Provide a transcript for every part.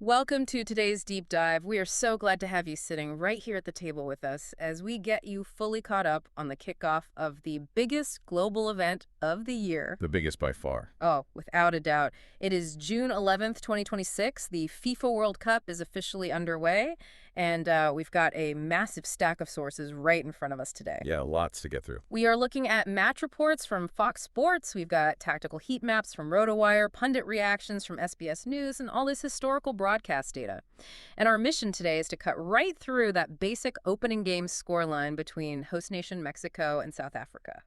Welcome to today's deep dive. We are so glad to have you sitting right here at the table with us as we get you fully caught up on the kickoff of the biggest global event of the year. The biggest by far. Oh, without a doubt. It is June 11th, 2026. The FIFA World Cup is officially underway, and we've got a massive stack of sources right in front of us today. Yeah, lots to get through. We are looking at match reports from Fox Sports. We've got tactical heat maps from RotoWire, pundit reactions from SBS News, and all this historical broadcast data. And our mission today is to cut right through that basic opening game scoreline between host nation Mexico and South Africa.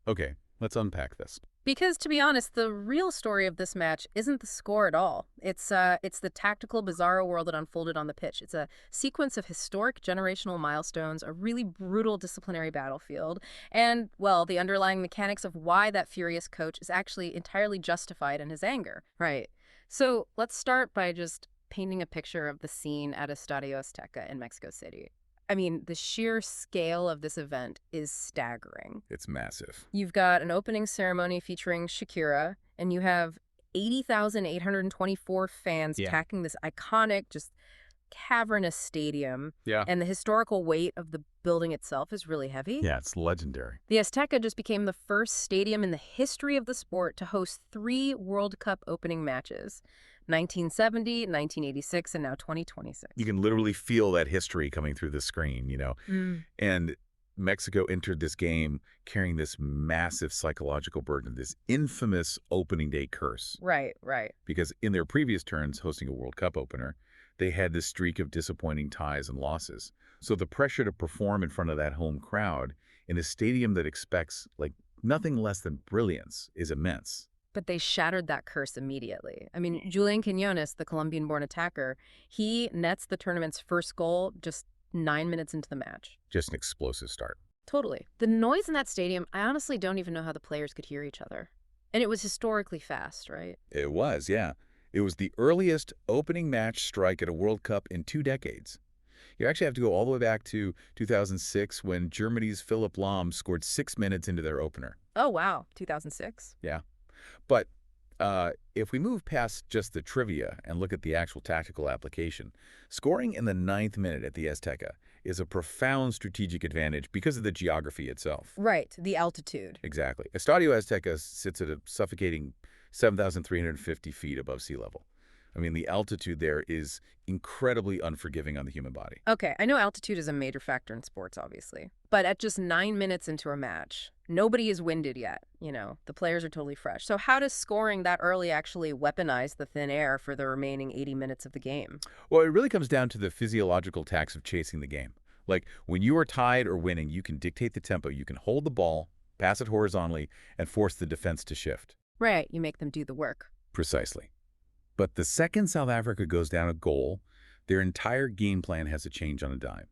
Okay, let's unpack this. Because, to be honest, the real story of this match isn't the score at all. It's the tactical, bizarro world that unfolded on the pitch. It's a sequence of historic generational milestones, a really brutal disciplinary battlefield, and, well, the underlying mechanics of why that furious coach is actually entirely justified in his anger. Right. So let's start by just painting a picture of the scene at Estadio Azteca in Mexico City. I mean, the sheer scale of this event is staggering. It's massive. You've got an opening ceremony featuring Shakira, and you have 80,824 fans packing this iconic, just cavernous stadium. Yeah. And the historical weight of the building itself is really heavy. Yeah, it's legendary. The Azteca just became the first stadium in the history of the sport to host 3 World Cup opening matches. 1970, 1986, and now 2026. You can literally feel that history coming through the screen, And Mexico entered this game carrying this massive psychological burden, this infamous opening day curse. Right. Because in their previous turns hosting a World Cup opener, they had this streak of disappointing ties and losses. So the pressure to perform in front of that home crowd in a stadium that expects nothing less than brilliance is immense. But they shattered that curse immediately. I mean, Julian Quinones, the Colombian-born attacker, he nets the tournament's first goal just 9 minutes into the match. Just an explosive start. Totally. The noise in that stadium, I honestly don't even know how the players could hear each other. And it was historically fast, right? It was, yeah. It was the earliest opening match strike at a World Cup in 2 decades. You actually have to go all the way back to 2006 when Germany's Philipp Lahm scored 6 minutes into their opener. Oh, wow. 2006? Yeah. But if we move past just the trivia and look at the actual tactical application, scoring in the 9th minute at the Azteca is a profound strategic advantage because of the geography itself. Right, the altitude. Exactly. Estadio Azteca sits at a suffocating 7,350 feet above sea level. I mean, the altitude there is incredibly unforgiving on the human body. Okay, I know altitude is a major factor in sports, obviously. But at just 9 minutes into a match, nobody is winded yet, The players are totally fresh. So how does scoring that early actually weaponize the thin air for the remaining 80 minutes of the game? Well, it really comes down to the physiological tax of chasing the game. Like, when you are tied or winning, you can dictate the tempo. You can hold the ball, pass it horizontally, and force the defense to shift. Right, you make them do the work. Precisely. But the second South Africa goes down a goal, their entire game plan has to change on a dime.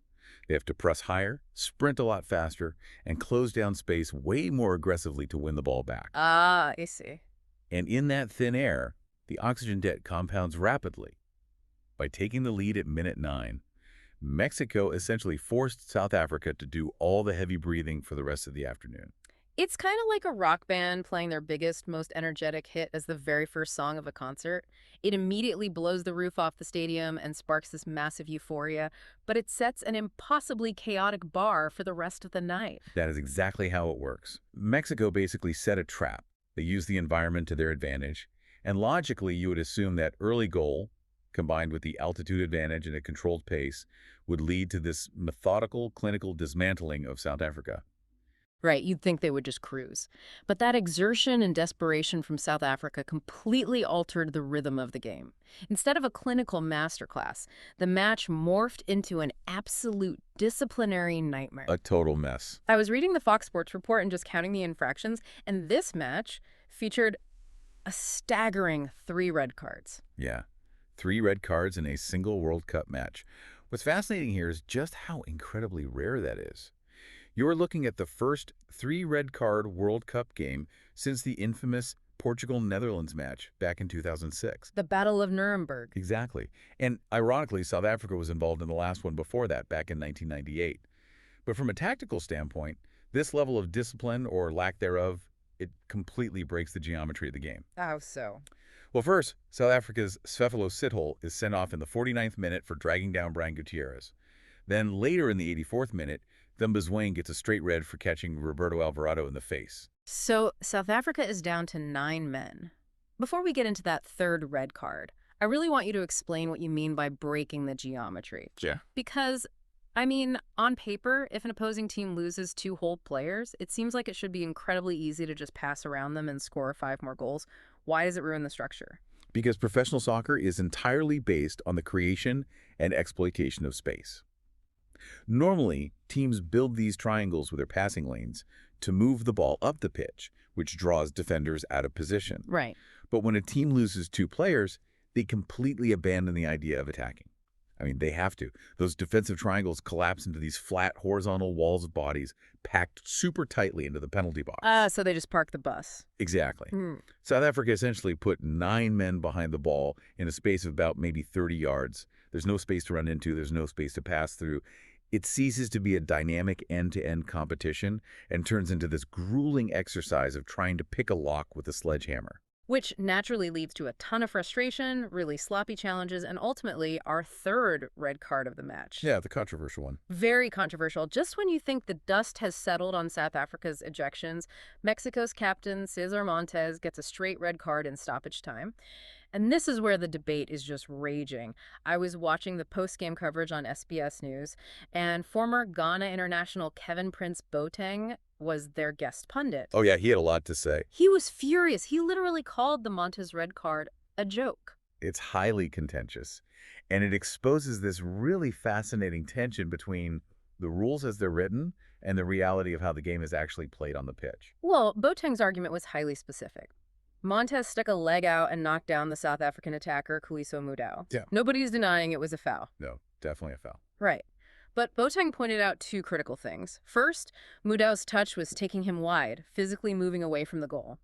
They have to press higher, sprint a lot faster, and close down space way more aggressively to win the ball back. Ah, I see. And in that thin air, the oxygen debt compounds rapidly. By taking the lead at minute 9, Mexico essentially forced South Africa to do all the heavy breathing for the rest of the afternoon. It's kind of like a rock band playing their biggest, most energetic hit as the very first song of a concert. It immediately blows the roof off the stadium and sparks this massive euphoria, but it sets an impossibly chaotic bar for the rest of the night. That is exactly how it works. Mexico basically set a trap. They used the environment to their advantage, and logically you would assume that early goal, combined with the altitude advantage and a controlled pace, would lead to this methodical, clinical dismantling of South Africa. Right, you'd think they would just cruise. But that exertion and desperation from South Africa completely altered the rhythm of the game. Instead of a clinical masterclass, the match morphed into an absolute disciplinary nightmare. A total mess. I was reading the Fox Sports report and just counting the infractions, and this match featured a staggering 3 red cards. Yeah, 3 red cards in a single World Cup match. What's fascinating here is just how incredibly rare that is. You're looking at the first 3 red card World Cup game since the infamous Portugal-Netherlands match back in 2006. The Battle of Nuremberg. Exactly. And ironically, South Africa was involved in the last one before that, back in 1998. But from a tactical standpoint, this level of discipline or lack thereof, it completely breaks the geometry of the game. How so? Well, first, South Africa's Svefalo Sithole is sent off in the 49th minute for dragging down Brian Gutierrez. Then later in the 84th minute, Thumbazwane gets a straight red for catching Roberto Alvarado in the face. So South Africa is down to 9 men. Before we get into that third red card, I really want you to explain what you mean by breaking the geometry. Yeah. Because, I mean, on paper, if an opposing team loses two whole players, it seems like it should be incredibly easy to just pass around them and score 5 more goals. Why does it ruin the structure? Because professional soccer is entirely based on the creation and exploitation of space. Normally, teams build these triangles with their passing lanes to move the ball up the pitch, which draws defenders out of position. Right. But when a team loses two players, they completely abandon the idea of attacking. I mean, they have to. Those defensive triangles collapse into these flat, horizontal walls of bodies packed super tightly into the penalty box. So they just park the bus. Exactly. Hmm. South Africa essentially put 9 men behind the ball in a space of about maybe 30 yards. There's no space to run into. There's no space to pass through. It ceases to be a dynamic end-to-end competition and turns into this grueling exercise of trying to pick a lock with a sledgehammer. Which naturally leads to a ton of frustration, really sloppy challenges, and ultimately our third red card of the match. Yeah, the controversial one. Very controversial. Just when you think the dust has settled on South Africa's ejections, Mexico's captain, Cesar Montes, gets a straight red card in stoppage time. And this is where the debate is just raging. I was watching the post-game coverage on SBS News, and former Ghana international Kevin Prince Boateng was their guest pundit. Oh, yeah, he had a lot to say. He was furious. He literally called the Montes red card a joke. It's highly contentious, and it exposes this really fascinating tension between the rules as they're written and the reality of how the game is actually played on the pitch. Well, Boateng's argument was highly specific. Montes stuck a leg out and knocked down the South African attacker, Kuiso Mudau. Yeah. Nobody's denying it was a foul. No, definitely a foul. Right. But Boateng pointed out two critical things. First, Mudau's touch was taking him wide, physically moving away from the goal.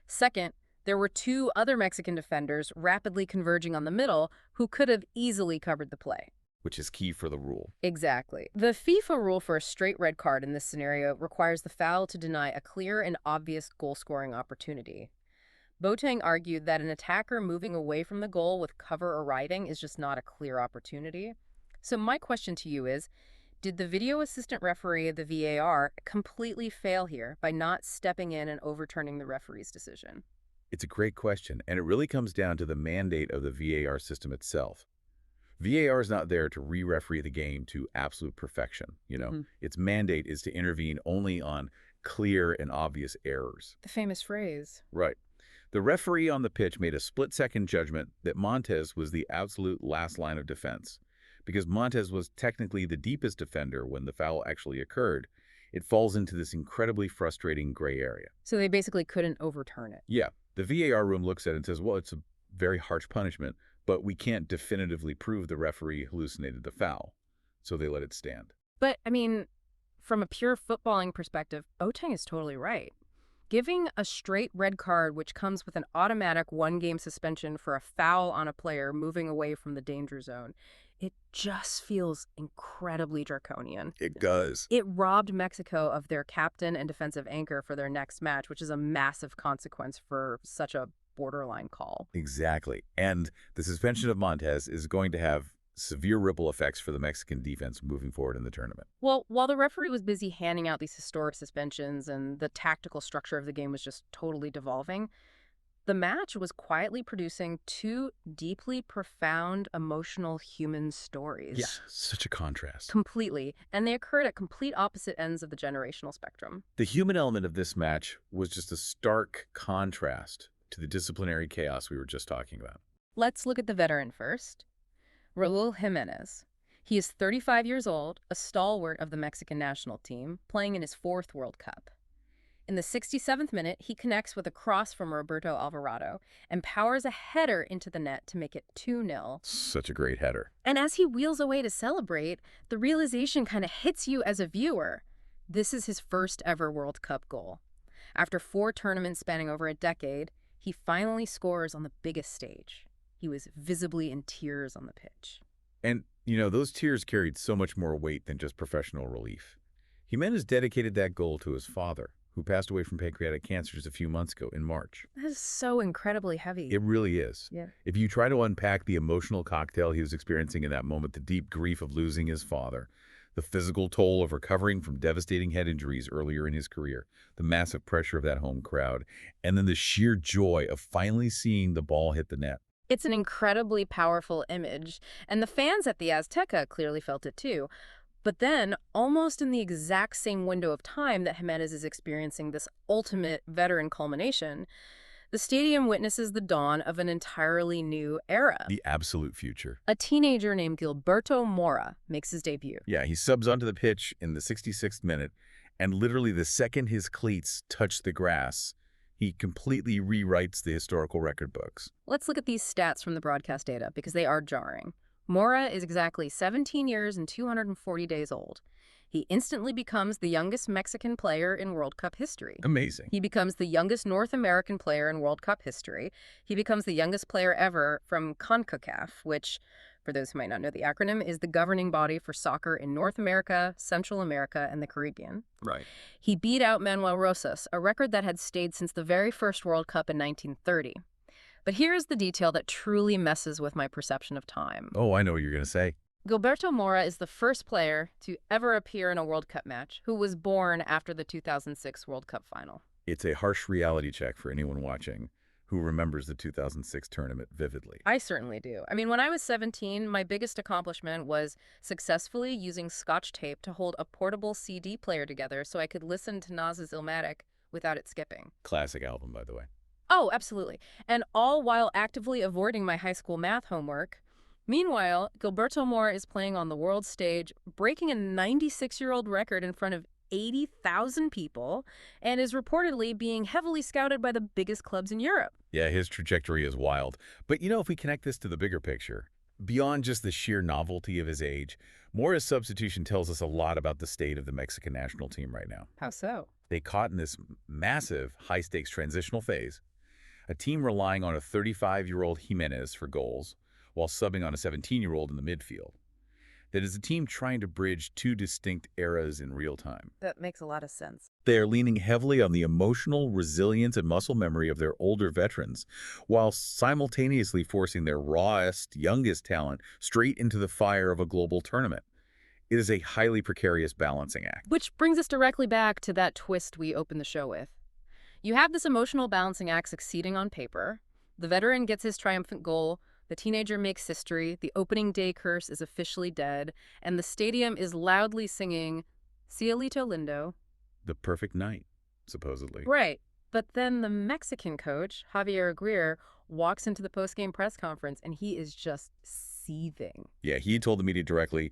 Second, there were two other Mexican defenders rapidly converging on the middle who could have easily covered the play. Which is key for the rule. Exactly. The FIFA rule for a straight red card in this scenario requires the foul to deny a clear and obvious goal-scoring opportunity. Boateng argued that an attacker moving away from the goal with cover arriving is just not a clear opportunity. So my question to you is, did the video assistant referee, the VAR, completely fail here by not stepping in and overturning the referee's decision? It's a great question, and it really comes down to the mandate of the VAR system itself. VAR is not there to re-referee the game to absolute perfection, Its mandate is to intervene only on clear and obvious errors. The famous phrase. Right. The referee on the pitch made a split-second judgment that Montes was the absolute last line of defense. Because Montes was technically the deepest defender when the foul actually occurred, it falls into this incredibly frustrating gray area. So they basically couldn't overturn it. Yeah. The VAR room looks at it and says, well, it's a very harsh punishment, but we can't definitively prove the referee hallucinated the foul. So they let it stand. But, I mean, from a pure footballing perspective, Boateng is totally right. Giving a straight red card, which comes with an automatic one-game suspension for a foul on a player moving away from the danger zone, it just feels incredibly draconian. It does. It robbed Mexico of their captain and defensive anchor for their next match, which is a massive consequence for such a borderline call. Exactly. And the suspension of Montes is going to have severe ripple effects for the Mexican defense moving forward in the tournament. Well, while the referee was busy handing out these historic suspensions and the tactical structure of the game was just totally devolving, the match was quietly producing two deeply profound, emotional human stories. Yeah, such a contrast. Completely. And they occurred at complete opposite ends of the generational spectrum. The human element of this match was just a stark contrast to the disciplinary chaos we were just talking about. Let's look at the veteran first. Raul Jimenez. He is 35 years old, a stalwart of the Mexican national team, playing in his fourth World Cup. In the 67th minute, he connects with a cross from Roberto Alvarado and powers a header into the net to make it 2-0. Such a great header. And as he wheels away to celebrate, the realization kind of hits you as a viewer. This is his first ever World Cup goal. After 4 tournaments spanning over a decade, he finally scores on the biggest stage. He was visibly in tears on the pitch. And, those tears carried so much more weight than just professional relief. Jimenez dedicated that goal to his father, who passed away from pancreatic cancer just a few months ago in March. That is so incredibly heavy. It really is. Yeah. If you try to unpack the emotional cocktail he was experiencing in that moment, the deep grief of losing his father, the physical toll of recovering from devastating head injuries earlier in his career, the massive pressure of that home crowd, and then the sheer joy of finally seeing the ball hit the net. It's an incredibly powerful image, and the fans at the Azteca clearly felt it too. But then, almost in the exact same window of time that Jimenez is experiencing this ultimate veteran culmination, the stadium witnesses the dawn of an entirely new era. The absolute future. A teenager named Gilberto Mora makes his debut. Yeah, he subs onto the pitch in the 66th minute, and literally the second his cleats touch the grass, he completely rewrites the historical record books. Let's look at these stats from the broadcast data because they are jarring. Mora is exactly 17 years and 240 days old. He instantly becomes the youngest Mexican player in World Cup history. Amazing. He becomes the youngest North American player in World Cup history. He becomes the youngest player ever from CONCACAF, which, for those who might not know the acronym, is the governing body for soccer in North America, Central America, and the Caribbean. Right. He beat out Manuel Rosas, a record that had stayed since the very first World Cup in 1930. But here's the detail that truly messes with my perception of time. Oh, I know what you're going to say. Gilberto Mora is the first player to ever appear in a World Cup match who was born after the 2006 World Cup final. It's a harsh reality check for anyone watching who remembers the 2006 tournament vividly. I certainly do. I mean, when I was 17, my biggest accomplishment was successfully using Scotch tape to hold a portable CD player together so I could listen to Nas's Illmatic without it skipping. Classic album, by the way. Oh, absolutely. And all while actively avoiding my high school math homework. Meanwhile, Gilberto Mora is playing on the world stage, breaking a 96-year-old record in front of 80,000 people, and is reportedly being heavily scouted by the biggest clubs in Europe. Yeah, his trajectory is wild. But if we connect this to the bigger picture, beyond just the sheer novelty of his age, Mora's substitution tells us a lot about the state of the Mexican national team right now. How so? They caught in this massive, high-stakes transitional phase, a team relying on a 35-year-old Jimenez for goals, while subbing on a 17-year-old in the midfield. That is a team trying to bridge two distinct eras in real time. That makes a lot of sense. They are leaning heavily on the emotional resilience and muscle memory of their older veterans, while simultaneously forcing their rawest, youngest talent straight into the fire of a global tournament. It is a highly precarious balancing act. Which brings us directly back to that twist we opened the show with. You have this emotional balancing act succeeding on paper. The veteran gets his triumphant goal. The teenager makes history. The opening day curse is officially dead. And the stadium is loudly singing Cielito Lindo. The perfect night, supposedly. Right. But then the Mexican coach, Javier Aguirre, walks into the post-game press conference and he is just seething. Yeah, he told the media directly,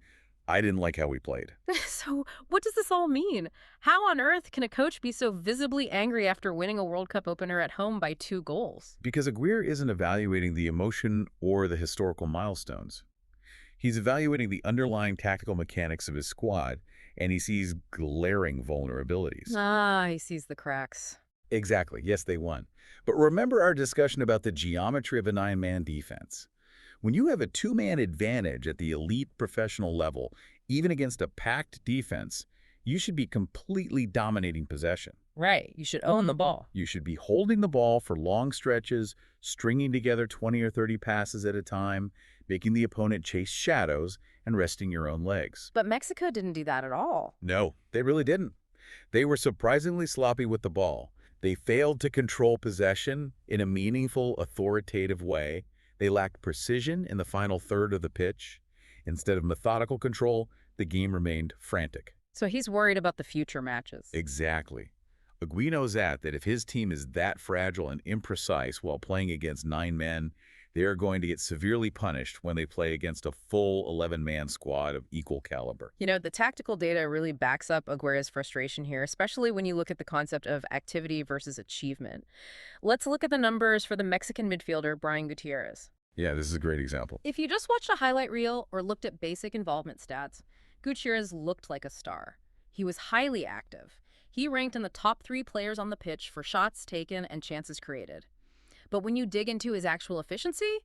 I didn't like how we played. So what does this all mean? How on earth can a coach be so visibly angry after winning a World Cup opener at home by 2 goals? Because Aguirre isn't evaluating the emotion or the historical milestones. He's evaluating the underlying tactical mechanics of his squad, and he sees glaring vulnerabilities. He sees the cracks. Exactly. Yes, they won. But remember our discussion about the geometry of a 9-man defense. When you have a 2-man advantage at the elite professional level, even against a packed defense, you should be completely dominating possession. Right. You should own the ball. You should be holding the ball for long stretches, stringing together 20 or 30 passes at a time, making the opponent chase shadows, and resting your own legs. But Mexico didn't do that at all. No, they really didn't. They were surprisingly sloppy with the ball. They failed to control possession in a meaningful, authoritative way. They lacked precision in the final third of the pitch. Instead of methodical control, the game remained frantic. So he's worried about the future matches. Exactly. Aguirre knows that if his team is that fragile and imprecise while playing against 9 men, they are going to get severely punished when they play against a full 11-man squad of equal caliber. You know, the tactical data really backs up Aguirre's frustration here, especially when you look at the concept of activity versus achievement. Let's look at the numbers for the Mexican midfielder, Brian Gutierrez. Yeah, this is a great example. If you just watched a highlight reel or looked at basic involvement stats, Gutierrez looked like a star. He was highly active. He ranked in the top 3 players on the pitch for shots taken and chances created. But when you dig into his actual efficiency,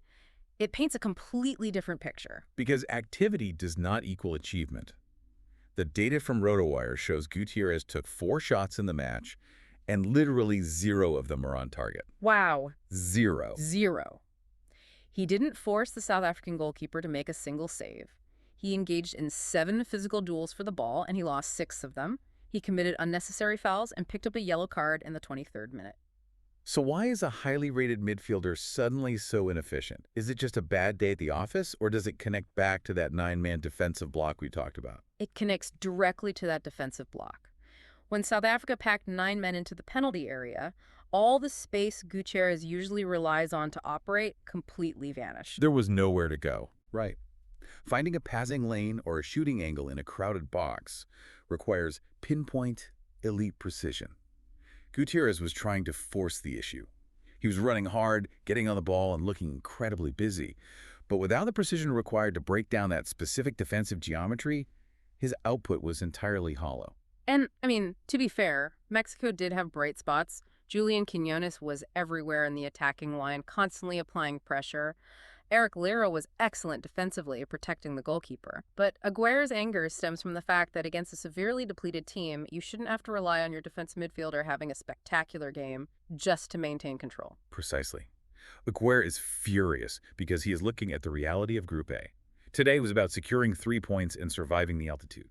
it paints a completely different picture. Because activity does not equal achievement. The data from RotoWire shows Gutierrez took 4 shots in the match, and literally zero of them are on target. Wow. Zero. Zero. He didn't force the South African goalkeeper to make a single save. He engaged in 7 physical duels for the ball, and he lost 6 of them. He committed unnecessary fouls and picked up a yellow card in the 23rd minute. So why is a highly rated midfielder suddenly so inefficient? Is it just a bad day at the office, or does it connect back to that 9-man defensive block we talked about? It connects directly to that defensive block. When South Africa packed 9 men into the penalty area, all the space Gutierrez usually relies on to operate completely vanished. There was nowhere to go. Right. Finding a passing lane or a shooting angle in a crowded box requires pinpoint, elite precision. Gutierrez was trying to force the issue. He was running hard, getting on the ball, and looking incredibly busy. But without the precision required to break down that specific defensive geometry, his output was entirely hollow. And, to be fair, Mexico did have bright spots. Julian Quinones was everywhere in the attacking line, constantly applying pressure. Eric Lira was excellent defensively, protecting the goalkeeper. But Aguirre's anger stems from the fact that against a severely depleted team, you shouldn't have to rely on your defensive midfielder having a spectacular game just to maintain control. Precisely. Aguirre is furious because he is looking at the reality of Group A. Today was about securing 3 points and surviving the altitude.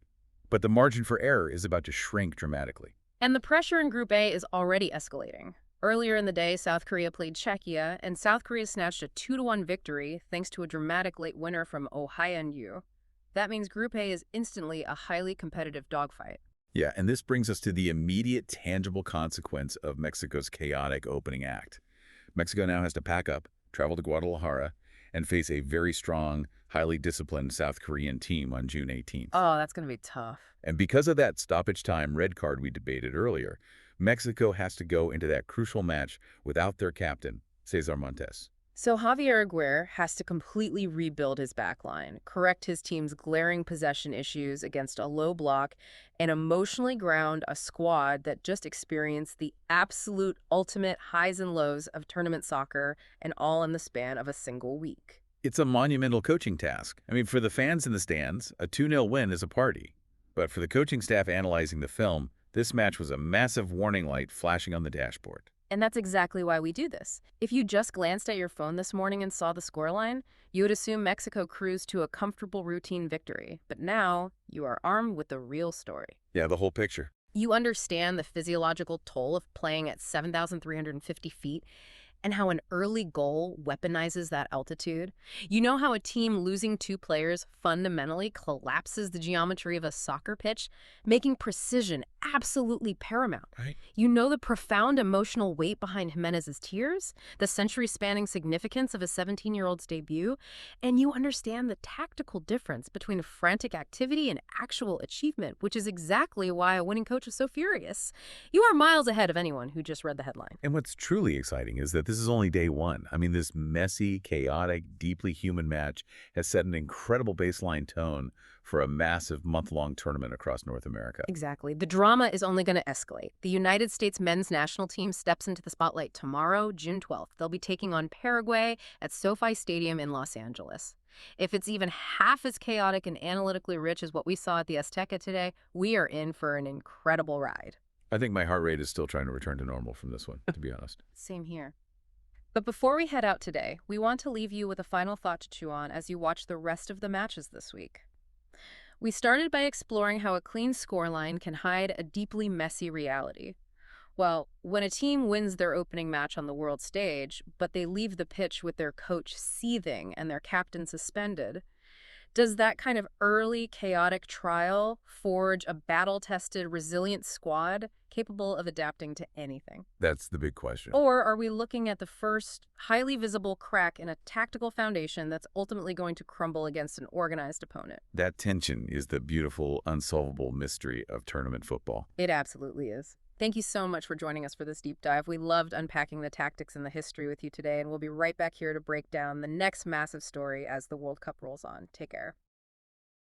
But the margin for error is about to shrink dramatically. And the pressure in Group A is already escalating. Earlier in the day, South Korea played Czechia, and South Korea snatched a 2-1 victory thanks to a dramatic late winner from Oh Hae-in. That means Group A is instantly a highly competitive dogfight. Yeah, and this brings us to the immediate tangible consequence of Mexico's chaotic opening act. Mexico now has to pack up, travel to Guadalajara, and face a very strong, highly disciplined South Korean team on June 18th. Oh, that's going to be tough. And because of that stoppage time red card we debated earlier, Mexico has to go into that crucial match without their captain, Cesar Montes. So Javier Aguirre has to completely rebuild his backline, correct his team's glaring possession issues against a low block, and emotionally ground a squad that just experienced the absolute ultimate highs and lows of tournament soccer, and all in the span of a single week. It's a monumental coaching task. For the fans in the stands, a 2-0 win is a party. But for the coaching staff analyzing the film, this match was a massive warning light flashing on the dashboard. And that's exactly why we do this. If you just glanced at your phone this morning and saw the scoreline, you would assume Mexico cruised to a comfortable routine victory. But now, you are armed with the real story. Yeah, the whole picture. You understand the physiological toll of playing at 7,350 feet and how an early goal weaponizes that altitude. You know how a team losing 2 players fundamentally collapses the geometry of a soccer pitch, making precision absolutely paramount. Right. You know the profound emotional weight behind Jimenez's tears, the century-spanning significance of a 17-year-old's debut, and you understand the tactical difference between frantic activity and actual achievement, which is exactly why a winning coach is so furious. You are miles ahead of anyone who just read the headline. And what's truly exciting is that this is only day one. This messy, chaotic, deeply human match has set an incredible baseline tone for a massive month-long tournament across North America. Exactly. The drama is only going to escalate. The United States men's national team steps into the spotlight tomorrow, June 12th. They'll be taking on Paraguay at SoFi Stadium in Los Angeles. If it's even half as chaotic and analytically rich as what we saw at the Azteca today, we are in for an incredible ride. I think my heart rate is still trying to return to normal from this one, to be honest. Same here. But before we head out today, we want to leave you with a final thought to chew on as you watch the rest of the matches this week. We started by exploring how a clean scoreline can hide a deeply messy reality. Well, when a team wins their opening match on the world stage, but they leave the pitch with their coach seething and their captain suspended, does that kind of early chaotic trial forge a battle-tested, resilient squad capable of adapting to anything? That's the big question. Or are we looking at the first highly visible crack in a tactical foundation that's ultimately going to crumble against an organized opponent? That tension is the beautiful, unsolvable mystery of tournament football. It absolutely is. Thank you so much for joining us for this deep dive. We loved unpacking the tactics and the history with you today, and we'll be right back here to break down the next massive story as the World Cup rolls on. Take care.